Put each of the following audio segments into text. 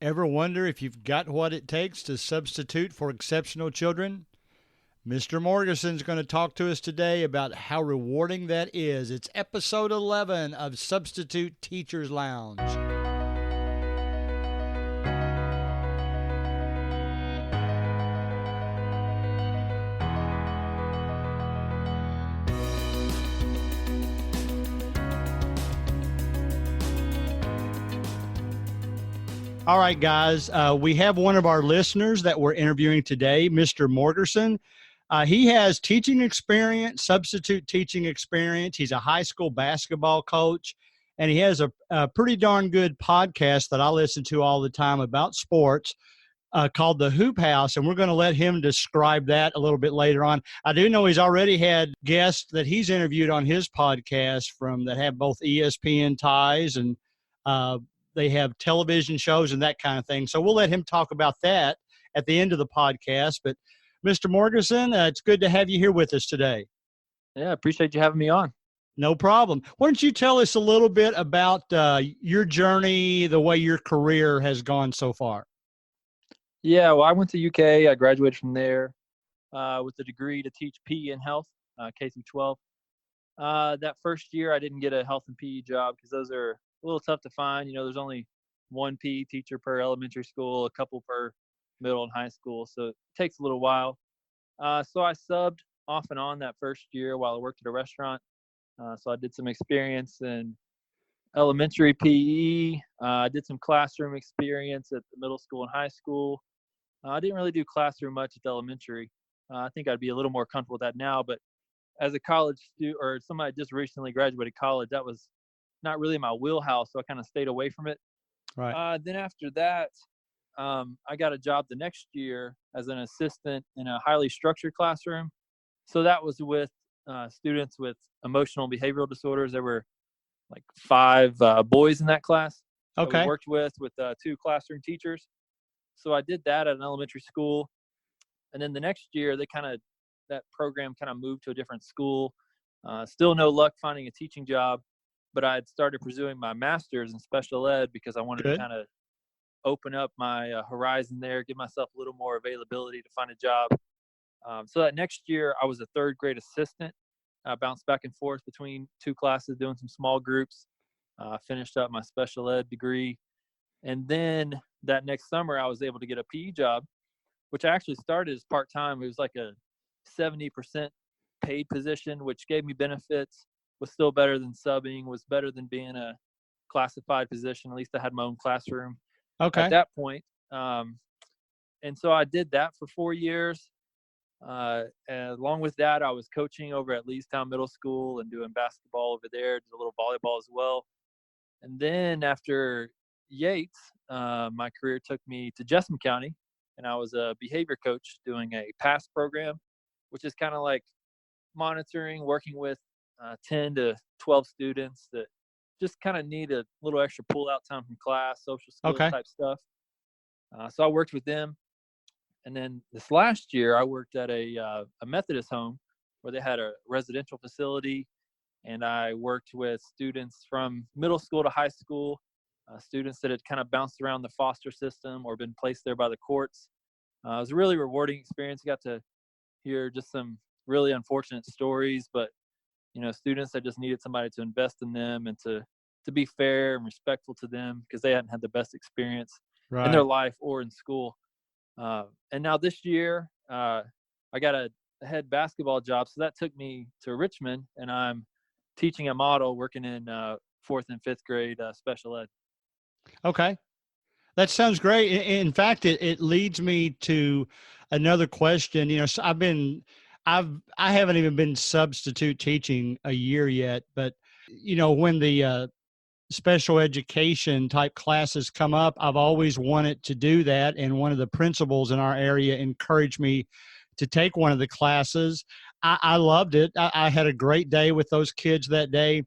Ever wonder if you've got what it takes to substitute for exceptional children? Mr. Morgerson is going to talk to us today about how rewarding that is. It's episode 11 of Substitute Teachers Lounge. All right, guys, we have one of our listeners that we're interviewing today, Mr. Morgerson. He has teaching experience, substitute teaching experience. He's a high school basketball coach, and he has a pretty darn good podcast that I listen to all the time about sports called The Hoop House, and we're going to let him describe that a little bit later on. I do know he's already had guests that he's interviewed on his podcast that have both ESPN ties and they have television shows and that kind of thing. So we'll let him talk about that at the end of the podcast. But Mr. Morgerson, it's good to have you here with us today. Yeah, I appreciate you having me on. No problem. Why don't you tell us a little bit about your journey, the way your career has gone so far? Yeah, well, I went to UK. I graduated from there with a degree to teach PE and health, K through 12. That first year, I didn't get a health and PE job because those are a little tough to find. You know, there's only one PE teacher per elementary school, a couple per middle and high school. So it takes a little while. So I subbed off and on that first year while I worked at a restaurant. So I did some experience in elementary PE. I did some classroom experience at the middle school and high school. I didn't really do classroom much at the elementary. I think I'd be a little more comfortable with that now. But as a college student or somebody just recently graduated college, that was not really my wheelhouse, so I kind of stayed away from it. Right. Then after that, I got a job the next year as an assistant in a highly structured classroom. So that was with students with emotional and behavioral disorders. There were like 5 boys in that class. Okay. We worked with 2 classroom teachers. So I did that at an elementary school. And then the next year, that program kind of moved to a different school. Still no luck finding a teaching job. But I had started pursuing my master's in special ed because I wanted to kind of open up my horizon there, give myself a little more availability to find a job. So that next year, I was a 3rd grade assistant. I bounced back and forth between 2 classes, doing some small groups. Finished up my special ed degree. And then that next summer, I was able to get a PE job, which I actually started as part-time. It was like a 70% paid position, which gave me benefits. Was still better than subbing, was better than being a classified position. At least I had my own classroom at that point. And so I did that for 4 years. And along with that, I was coaching over at Leestown Middle School and doing basketball over there, did a little volleyball as well. And then after Yates, my career took me to Jessamine County, and I was a behavior coach doing a PASS program, which is kind of like monitoring, working with 10 to 12 students that just kind of need a little extra pull out time from class, social skills type stuff. So I worked with them. And then this last year, I worked at a Methodist home where they had a residential facility. And I worked with students from middle school to high school, students that had kind of bounced around the foster system or been placed there by the courts. It was a really rewarding experience. I got to hear just some really unfortunate stories, but you know, students that just needed somebody to invest in them and to be fair and respectful to them because they hadn't had the best experience in their life or in school. And now this year, I got a head basketball job. So that took me to Richmond, and I'm teaching a model working in 4th and 5th grade special ed. Okay. That sounds great. In fact, it leads me to another question. You know, so I haven't even been substitute teaching a year yet, but you know, when the special education type classes come up, I've always wanted to do that. And one of the principals in our area encouraged me to take one of the classes. I loved it. I had a great day with those kids that day.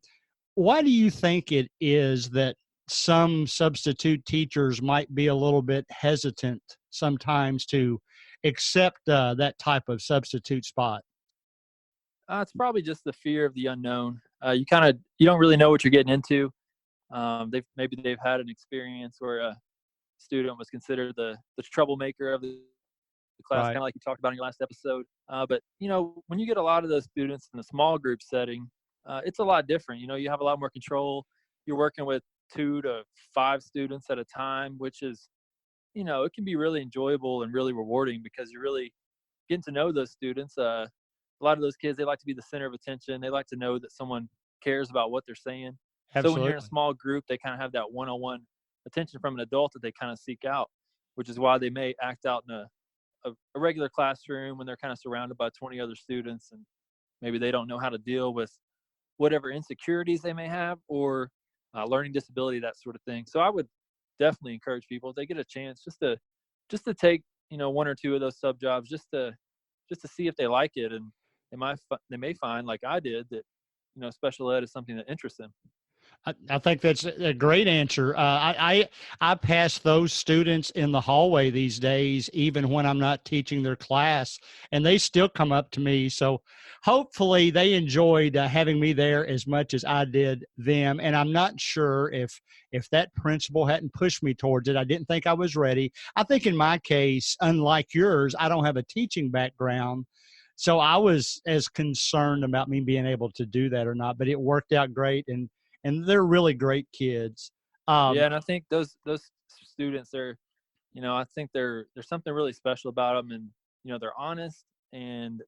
Why do you think it is that some substitute teachers might be a little bit hesitant sometimes to accept that type of substitute spot? It's probably just the fear of the unknown. You don't really know what you're getting into. They've had an experience or student was considered the troublemaker of the class, kind Right. of like you talked about in your last episode. But when you get a lot of those students in a small group setting, it's a lot different. You have a lot more control. You're working with 2 to 5 students at a time, which is, it can be really enjoyable and really rewarding because you're really getting to know those students. A lot of those kids, they like to be the center of attention. They like to know that someone cares about what they're saying. So when you're in a Absolutely. small group, they kind of have that one-on-one attention from an adult that they kind of seek out, which is why they may act out in a regular classroom when they're kind of surrounded by 20 other students, and maybe they don't know how to deal with whatever insecurities they may have, or learning disability, that sort of thing. So I would definitely encourage people, if they get a chance, just to take 1 or 2 of those sub jobs, just to see if they like it, and they may find, like I did, that special ed is something that interests them. I think that's a great answer. I pass those students in the hallway these days, even when I'm not teaching their class, and they still come up to me. So hopefully they enjoyed having me there as much as I did them. And I'm not sure if that principal hadn't pushed me towards it. I didn't think I was ready. I think in my case, unlike yours, I don't have a teaching background. So I was as concerned about me being able to do that or not, but it worked out great. And they're really great kids. Yeah, Um, and I think those students are, I think there's something really special about them, and they're honest, and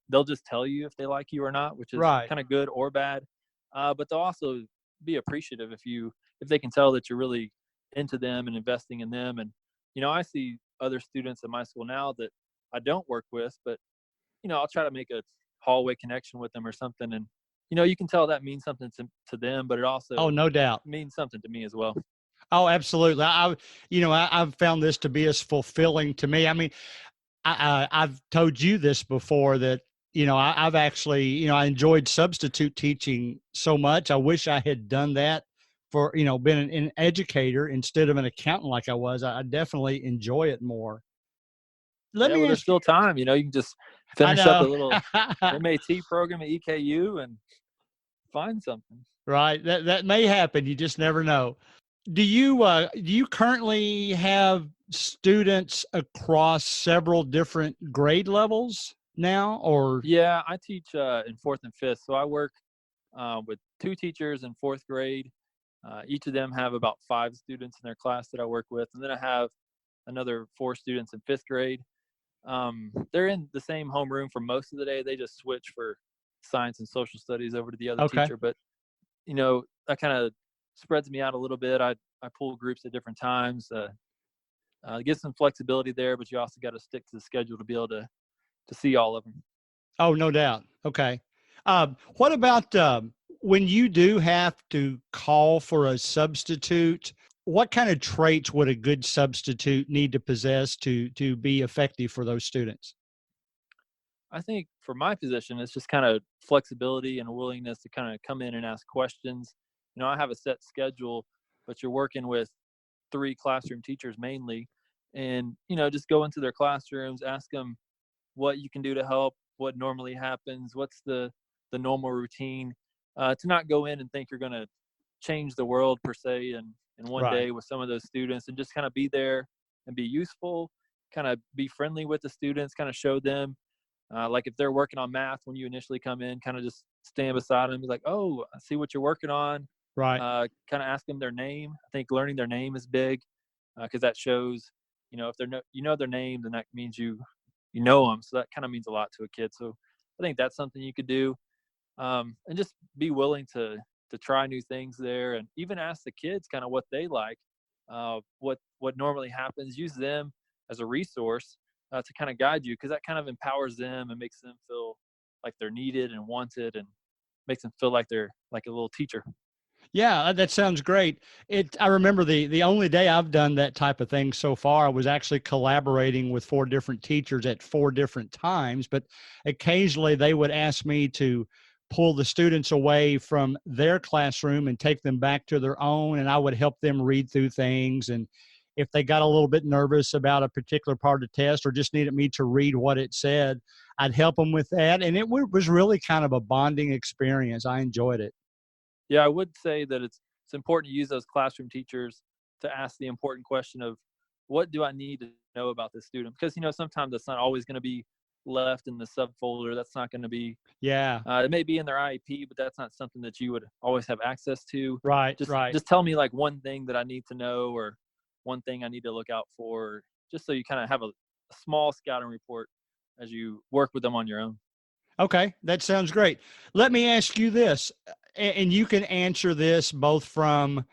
they'll just tell you if they like you or not, which is right. kind of good or bad. But they'll also be appreciative if they can tell that you're really into them and investing in them. And I see other students at my school now that I don't work with, but I'll try to make a hallway connection with them or something, and you can tell that means something to them, but it Oh, also no doubt. means something to me as well. Oh, absolutely. I've found this to be as fulfilling to me. I mean, I've told you this before that, I've actually, I enjoyed substitute teaching so much. I wish I had done that for, been an educator instead of an accountant like I was. I definitely enjoy it more. Let Yeah, me well, there's ask you, still time. You can just I finish up a know. little MAT program at EKU and find something. Right. That may happen. You just never know. Do you currently have students across several different grade levels now, or Yeah, I teach in fourth and fifth, so I work with 2 teachers in fourth grade. Each of them have about 5 students in their class that I work with, and then I have another 4 students in fifth grade. They're in the same homeroom for most of the day. They just switch for science and social studies over to the other okay? teacher, but that kind of spreads me out a little bit. I pull groups at different times. Get some flexibility there, but you also got to stick to the schedule to be able to see all of them. Oh, no doubt. Okay. What about when you do have to call for a substitute? What kind of traits would a good substitute need to possess to be effective for those students? I think for my position, it's just kind of flexibility and a willingness to kind of come in and ask questions. I have a set schedule, but you're working with 3 classroom teachers mainly, and just go into their classrooms, ask them what you can do to help, what normally happens, what's the normal routine. To not go in and think you're going to change the world per se in one Right. day with some of those students, and just kind of be there and be useful, kind of be friendly with the students, kind of show them, like if they're working on math when you initially come in, kind of just stand beside them, be like, "Oh, I see what you're working on." Right. Kind of ask them their name. I think learning their name is big, because that shows, if they're their name, then that means you know them. So that kind of means a lot to a kid. So I think that's something you could do, and just be willing to try new things there, and even ask the kids kind of what they like, what normally happens. Use them as a resource to kind of guide you, because that kind of empowers them and makes them feel like they're needed and wanted, and makes them feel like they're like a little teacher. Yeah, that sounds great. I remember the only day I've done that type of thing so far, I was actually collaborating with 4 different teachers at 4 different times, but occasionally they would ask me to pull the students away from their classroom and take them back to their own, and I would help them read through things. And if they got a little bit nervous about a particular part of the test or just needed me to read what it said, I'd help them with that. And was really kind of a bonding experience. I enjoyed it. Yeah, I would say that it's important to use those classroom teachers to ask the important question of, what do I need to know about this student? Because, sometimes it's not always going to be left in the subfolder. That's not going to be, Yeah. it may be in their IEP, but that's not something that you would always have access to. Right. Just, Right. just tell me like one thing that I need to know, or one thing I need to look out for, just so you kind of have a small scouting report as you work with them on your own. Okay, that sounds great. Let me ask you this, and you can answer this both from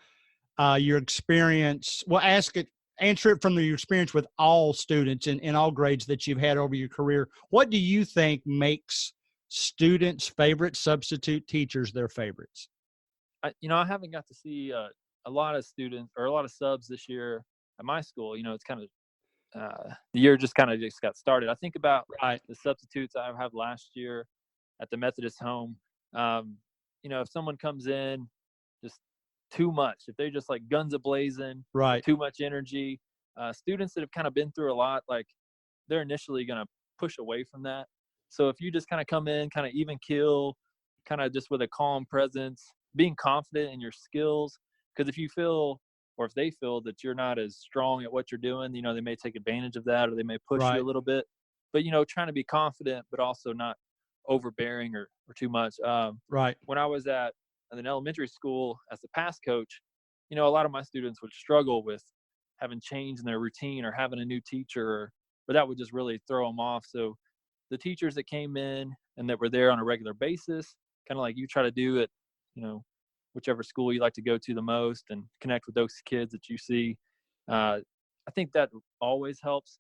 your experience. Well, answer it from your experience with all students in all grades that you've had over your career. What do you think makes students' favorite substitute teachers their favorites? I haven't got to see a lot of students or a lot of subs this year at my school. It's kind of the year just kind of just got started. I think about Right, the substitutes I have last year at the Methodist home. Um, if someone comes in just too much, if they're just like guns a blazing with right, too much energy, students that have kind of been through a lot, like they're initially going to push away from that. So if you just kind of come in, kind of even kill, kind of just with a calm presence, being confident in your skills, because if you feel or if they feel that you're not as strong at what you're doing, they may take advantage of that, or they may push you a right, little bit. But trying to be confident, but also not overbearing or too much. right, When I was at an elementary school as a pass coach, a lot of my students would struggle with having change in their routine or having a new teacher, but that would just really throw them off. So the teachers that came in and that were there on a regular basis, kind of like you try to do at, you know, whichever school you like to go to the most and connect with those kids that you see. I think that always helps,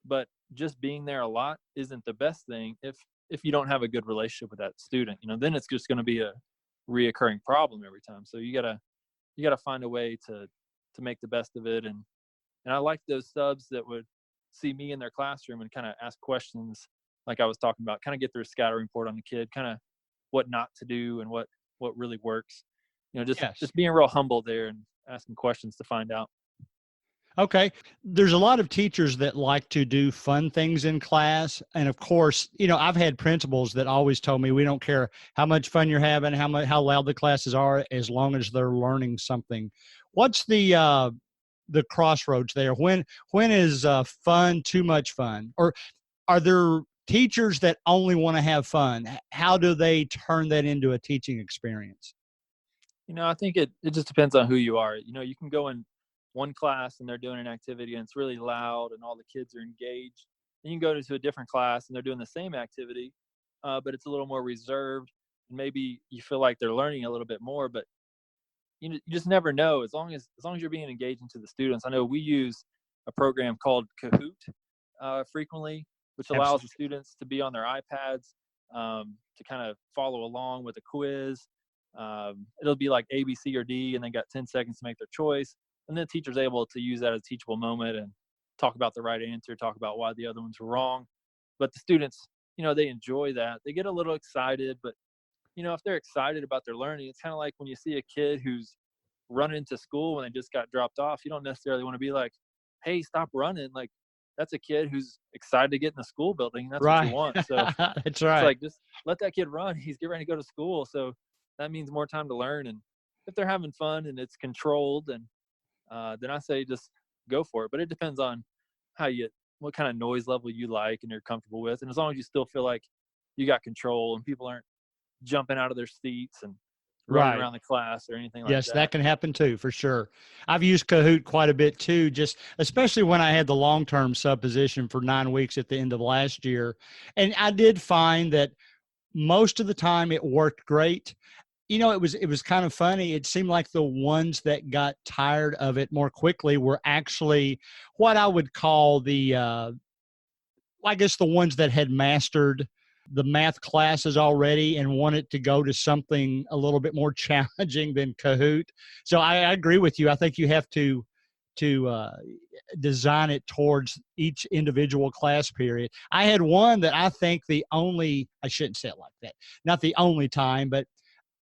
but just being there a lot isn't the best thing if you don't have a good relationship with that student. Then it's just going to be a reoccurring problem every time. So you gotta find a way to make the best of it. And I like those subs that would see me in their classroom and kind of ask questions like I was talking about, kind of get their scouting report on the kid, kind of what not to do and what really works. Just yes. just being real humble there and asking questions to find out. Okay. There's a lot of teachers that like to do fun things in class. And of course, I've had principals that always told me we don't care how much fun you're having, how loud the classes are, as long as they're learning something. What's the crossroads there? When is fun too much fun? Or are there teachers that only want to have fun? How do they turn that into a teaching experience? I think it just depends on who you are. You can go in one class and they're doing an activity and it's really loud and all the kids are engaged. And you can go to a different class and they're doing the same activity, but it's a little more reserved. And maybe you feel like they're learning a little bit more, but you just never know. As long as you're being engaged into the students. I know we use a program called Kahoot frequently, which allows the Absolutely. students to be on their iPads, to kind of follow along with a quiz. It'll be like A, B, C, or D, and they got 10 seconds to make their choice. And then the teacher's able to use that as a teachable moment and talk about the right answer, talk about why the other ones were wrong. But the students, they enjoy that. They get a little excited, but if they're excited about their learning, it's kind of like when you see a kid who's running to school when they just got dropped off. You don't necessarily want to be like, "Hey, stop running!" Like that's a kid who's excited to get in the school building. That's what you Right. want. So That's it's right. like just let that kid run. He's getting ready to go to school, so that means more time to learn. And if they're having fun and it's controlled, and then I say just go for it. But it depends on what kind of noise level you like and you're comfortable with. And as long as you still feel like you got control and people aren't jumping out of their seats and running Right. around the class or anything like Yes, that that. can happen too, for sure. I've used Kahoot quite a bit too, just especially when I had the long-term sub position for 9 weeks at the end of last year. And I did find that most of the time it worked great. It was kind of funny. It seemed like the ones that got tired of it more quickly were actually what I would call I guess the ones that had mastered the math classes already and wanted to go to something a little bit more challenging than Kahoot. So I agree with you. I think you have to design it towards each individual class period. I had one that I think I shouldn't say it like that, not the only time, but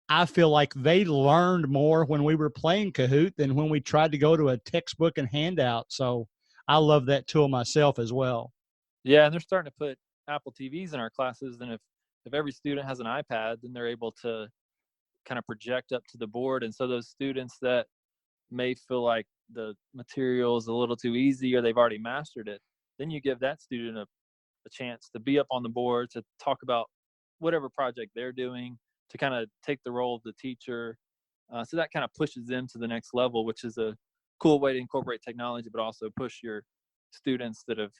I feel like they learned more when we were playing Kahoot than when we tried to go to a textbook and handout. So I love that tool myself as well. Yeah, and they're starting to put Apple TVs in our classes. And if every student has an iPad, then they're able to kind of project up to the board. And so those students that may feel like the material is a little too easy or they've already mastered it, then you give that student a chance to be up on the board, to talk about whatever project they're doing, to kind of take the role of the teacher. So that kind of pushes them to the next level, which is a cool way to incorporate technology, but also push your students that have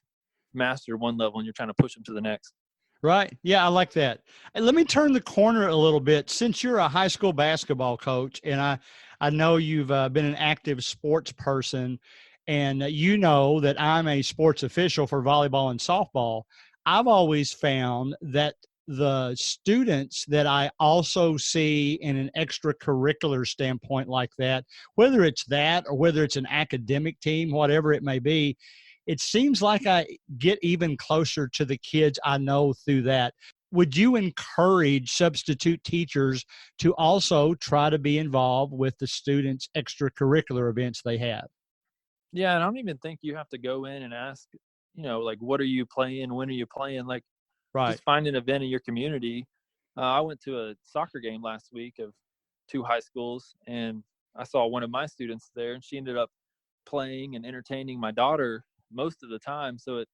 mastered one level and you're trying to push them to the next. Right. Yeah, I like that. And let me turn the corner a little bit. Since you're a high school basketball coach, and I know you've been an active sports person, and you know that I'm a sports official for volleyball and softball, I've always found that the students that I also see in an extracurricular standpoint like that, whether it's that or whether it's an academic team, whatever it may be, it seems like I get even closer to the kids I know through that. Would you encourage substitute teachers to also try to be involved with the students' extracurricular events they have? Yeah, and I don't even think you have to go in and ask, like, what are you playing? When are you playing? Like, Right. just find an event in your community. I went to a soccer game last week of two high schools, and I saw one of my students there, and she ended up playing and entertaining my daughter most of the time. So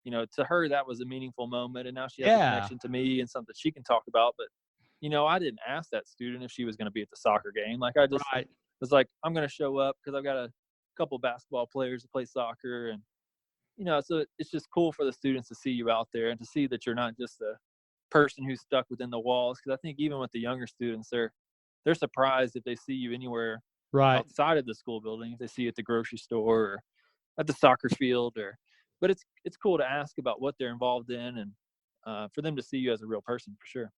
to her, that was a meaningful moment, and now she has a Yeah. connection to me and something she can talk about. But I didn't ask that student if she was going to be at the soccer game. Like, I just Right. was like, I'm going to show up because I've got a couple basketball players that play soccer, and so it's just cool for the students to see you out there and to see that you're not just a person who's stuck within the walls. Because I think even with the younger students, they're surprised if they see you anywhere Right. outside of the school building, if they see you at the grocery store or at the soccer field. But it's cool to ask about what they're involved in, and for them to see you as a real person, for sure.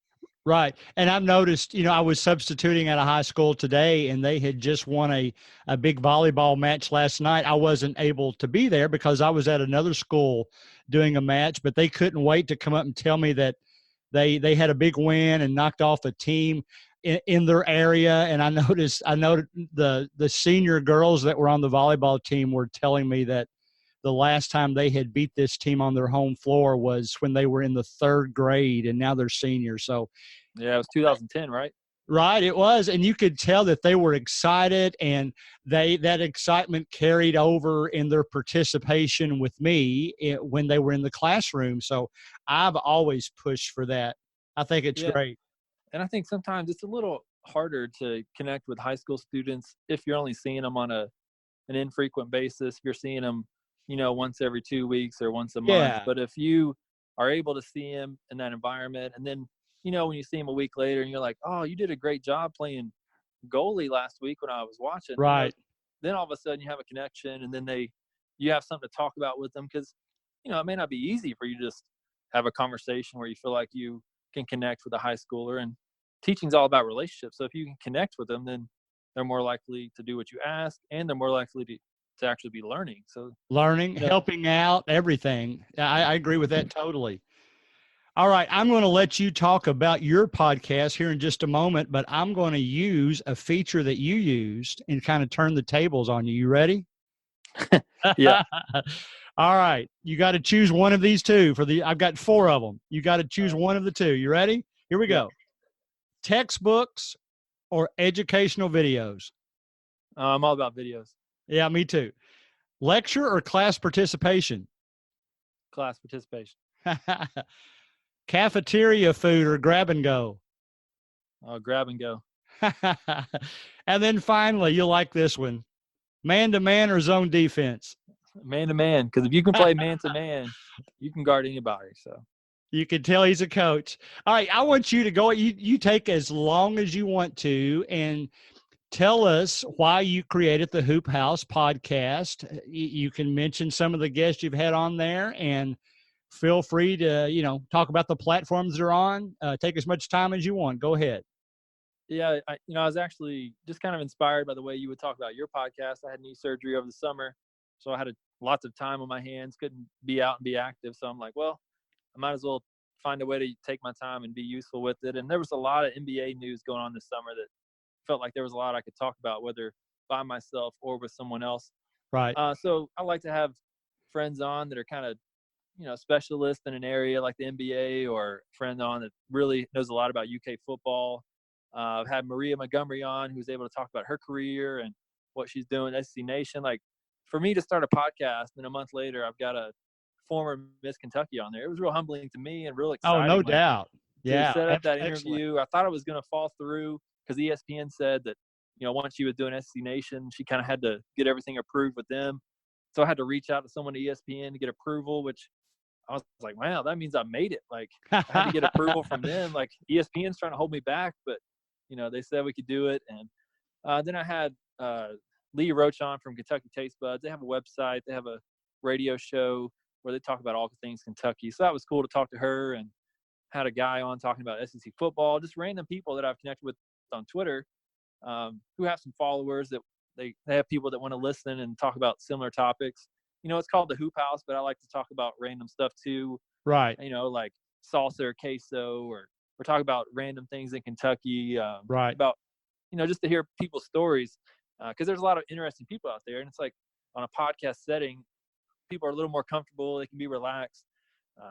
Right. And I've noticed, I was substituting at a high school today and they had just won a big volleyball match last night. I wasn't able to be there because I was at another school doing a match, but they couldn't wait to come up and tell me that they had a big win and knocked off a team in their area. And I noted the senior girls that were on the volleyball team were telling me that the last time they had beat this team on their home floor was when they were in the third grade, and now they're seniors. So, Yeah, it was 2010, right? right, it was, and you could tell that they were excited, and that excitement carried over in their participation with me when they were in the classroom. So, I've always pushed for that. I think it's Yeah, great. and I think sometimes it's a little harder to connect with high school students if you're only seeing them on an infrequent basis. If you're seeing them, once every 2 weeks or once a month. Yeah, But if you are able to see them in that environment, and then, when you see them a week later and you're like, oh, you did a great job playing goalie last week when I was watching, right. then all of a sudden you have a connection, and then you have something to talk about with them, because, it may not be easy for you to just have a conversation where you feel like you can connect with a high schooler. And teaching's all about relationships. So if you can connect with them, then they're more likely to do what you ask, and they're more likely to actually be learning. So, Learning, you know, helping out, everything. I agree with that totally. All right, I'm going to let you talk about your podcast here in just a moment, but I'm going to use a feature that you used and kind of turn the tables on you. You ready? yeah. All right, you got to choose one of these two I've got four of them. You got to All choose right. one of the two. You ready? Here we Yep. go. Textbooks or educational videos? I'm all about videos. Yeah, me too. Lecture or class participation? Class participation. Cafeteria food or grab and go? Grab and go. And then finally, you'll like this one. Man to man or zone defense? Man to man. Because if you can play man to man, you can guard anybody. So, You can tell he's a coach. All right, I want you to go. You take as long as you want to and tell us why you created the Hoop House podcast. You can mention some of the guests you've had on there, and feel free to talk about the platforms they're on. Take as much time as you want. Go ahead. yeah, I was actually just kind of inspired by the way you would talk about your podcast. I had knee surgery over the summer, so I had lots of time on my hands, couldn't be out and be active. So I'm like, well, I might as well find a way to take my time and be useful with it. And there was a lot of NBA news going on this summer that felt like there was a lot I could talk about, whether by myself or with someone else. Right. So I like to have friends on that are kind of, specialists in an area like the NBA, or a friend on that really knows a lot about UK football. I've had Maria Montgomery on, who's able to talk about her career and what she's doing, SC Nation. Like, for me to start a podcast and a month later, I've got a former Miss Kentucky on there. It was real humbling to me and real Oh, exciting. no Like, doubt. to Yeah, set up that excellent. interview, I thought it was going to fall through because ESPN said that, once she was doing SC Nation, she kind of had to get everything approved with them. So I had to reach out to someone at ESPN to get approval, which I was like, wow, that means I made it. Like, I had to get approval from them. Like, ESPN's trying to hold me back, but, they said we could do it. And then I had Lee Roach on from Kentucky Taste Buds. They have a website. They have a radio show where they talk about all things Kentucky. So that was cool to talk to her, and had a guy on talking about SEC football, just random people that I've connected with on Twitter who have some followers that they have people that want to listen and talk about similar topics. It's called the Hoop House, but I like to talk about random stuff too. Right. Like salsa or queso, or we're talking about random things in Kentucky. Right. About, just to hear people's stories, because there's a lot of interesting people out there, and it's like on a podcast setting, people are a little more comfortable. They can be relaxed.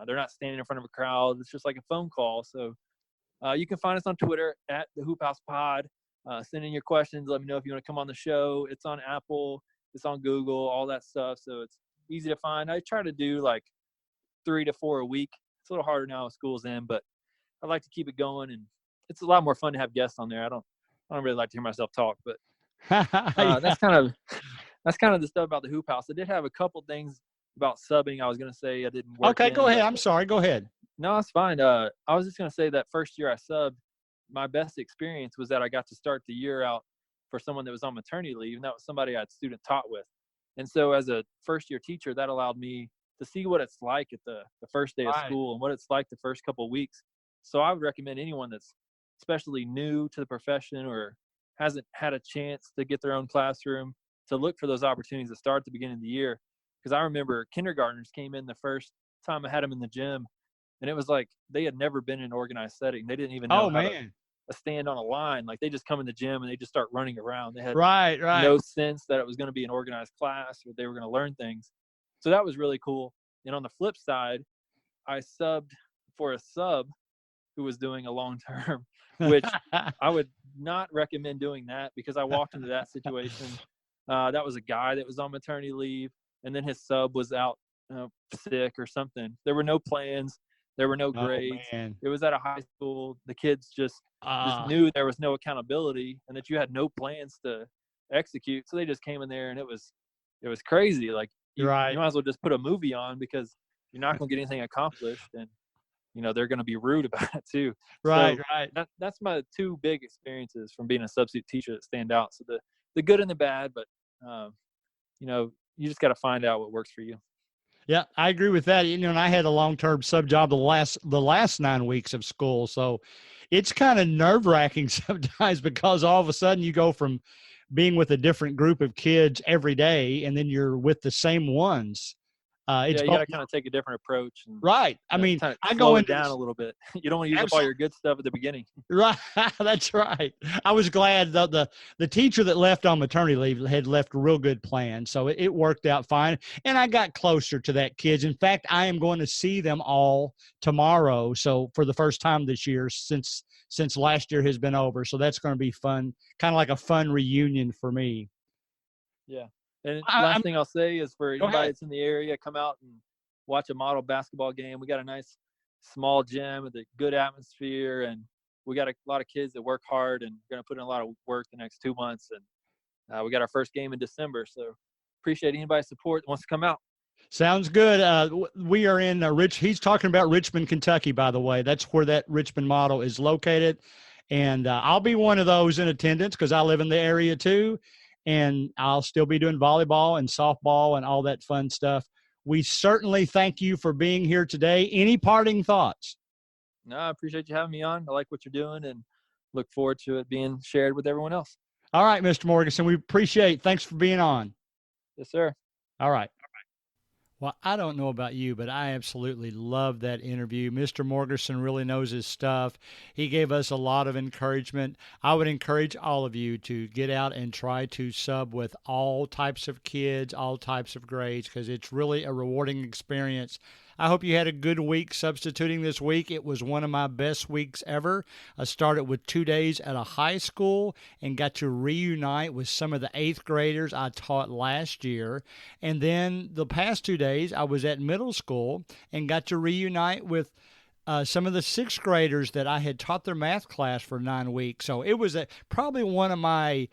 They're not standing in front of a crowd. It's just like a phone call. So you can find us on Twitter at the Hoop House Pod. Send in your questions. Let me know if you want to come on the show. It's on Apple. It's on Google, all that stuff. So it's easy to find. I try to do like 3 to 4 a week. It's a little harder now with school's in, but I like to keep it going. And it's a lot more fun to have guests on there. I don't really like to hear myself talk, but Yeah. that's kind of the stuff about the Hoop House. I did have a couple things about subbing I was going to say I didn't work Okay, in, go ahead. I'm sorry. Go ahead. No, it's fine. I was just going to say that first year I subbed, my best experience was that I got to start the year out for someone that was on maternity leave, and that was somebody I'd student taught with. And so as a first-year teacher, that allowed me to see what it's like at the first day of school and what it's like the first couple of weeks. So I would recommend anyone that's especially new to the profession or hasn't had a chance to get their own classroom to look for those opportunities to start at the beginning of the year. Because I remember kindergartners came in the first time I had them in the gym, and it was like they had never been in an organized setting. They didn't even know how to stand on a line. Like, they just come in the gym and they just start running around. They had no sense that it was going to be an organized class or they were going to learn things. So that was really cool. And on the flip side, I subbed for a sub who was doing a long term, which I would not recommend doing that, because I walked into that situation. That was a guy that was on maternity leave, and then his sub was out sick or something. There were no plans. There were no grades. It was at a high school. The kids just knew there was no accountability and that you had no plans to execute. So they just came in there, and it was crazy. Like, you might as well just put a movie on, because you're not going to get anything accomplished, and they're going to be rude about it too. Right. That's my two big experiences from being a substitute teacher that stand out. So the good and the bad, but you just got to find out what works for you. Yeah, I agree with that. And I had a long-term sub job the last 9 weeks of school. So it's kind of nerve-wracking sometimes, because all of a sudden you go from being with a different group of kids every day, and then you're with the same ones. You got to kind of take a different approach. And, right. I mean, kind of I slow go it into down a little bit. You don't want to use up all your good stuff at the beginning. Right. That's right. I was glad that the teacher that left on maternity leave had left a real good plan. So it worked out fine. And I got closer to that kids. In fact, I am going to see them all tomorrow. So for the first time this year, since last year has been over. So that's going to be fun. Kind of like a fun reunion for me. Yeah. And last thing I'll say is, for anybody that's in the area, come out and watch a model basketball game. We got a nice small gym with a good atmosphere, and we got a lot of kids that work hard and going to put in a lot of work the next 2 months. And we got our first game in December. So appreciate anybody's support that wants to come out. Sounds good. We are in he's talking about Richmond, Kentucky, by the way. That's where that Richmond model is located. And I'll be one of those in attendance, because I live in the area too. And I'll still be doing volleyball and softball and all that fun stuff. We certainly thank you for being here today. Any parting thoughts? No, I appreciate you having me on. I like what you're doing and look forward to it being shared with everyone else. All right, Mr. Morgerson, we appreciate it. Thanks for being on. Yes, sir. All right. Well, I don't know about you, but I absolutely love that interview. Mr. Morgerson really knows his stuff. He gave us a lot of encouragement. I would encourage all of you to get out and try to sub with all types of kids, all types of grades, because it's really a rewarding experience. I hope you had a good week substituting this week. It was one of my best weeks ever. I started with 2 days at a high school and got to reunite with some of the 8th graders I taught last year. And then the past 2 days, I was at middle school and got to reunite with some of the 6th graders that I had taught their math class for 9 weeks. So it was probably one of my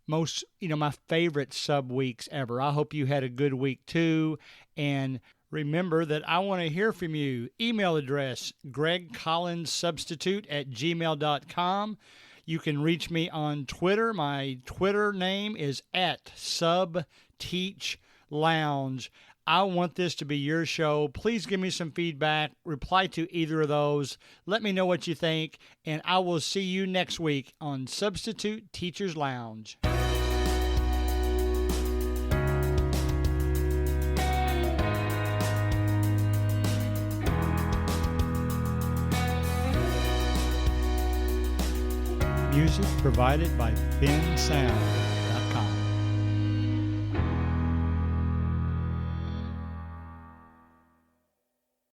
my favorite sub weeks ever. I hope you had a good week too. And remember that I want to hear from you. Email address, gregcollinssubstitute@gmail.com. You can reach me on Twitter. My Twitter name is @subteachlounge. I want this to be your show. Please give me some feedback. Reply to either of those. Let me know what you think. And I will see you next week on Substitute Teachers Lounge. Music provided by Ben Sound.